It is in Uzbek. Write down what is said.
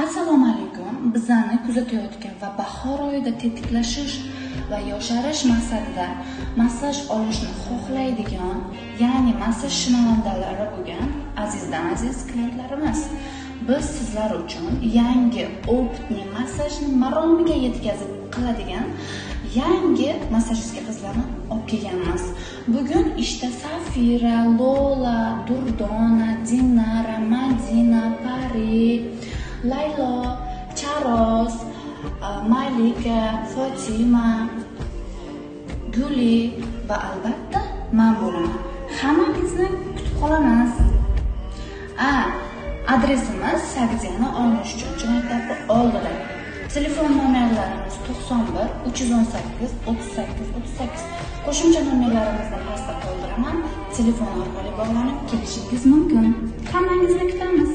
Assalomu alaykum. Bizlarni kuzatayotgan va bahor oyida tetiklashish va yosharish maqsadida massaj olishni xohlaydigan, ya'ni massaj shinavandalari bo'lgan azizdan aziz klientlarimiz, biz sizlar uchun yangi opitni massajni maromiga yetkazib qiladigan yangi massajistga qizlarni olib kelganmiz. Bugun ishda Safira, Lola, Durdona, Dinara, Madina, Pari, Laylo, Charoz, Malika, Fatima, Guli va albatta men bo'laman. Hammangizni kutib qolamiz. Adresimiz Sabziyani 13-chi maktabi oldida. Telefon nomerlarimiz 91 318 38 38. Qo'shimcha nomerlarimizni pastda qoldiraman. Telefon orqali bog'lanib kelishingiz mumkin. Hammangizni kutamiz.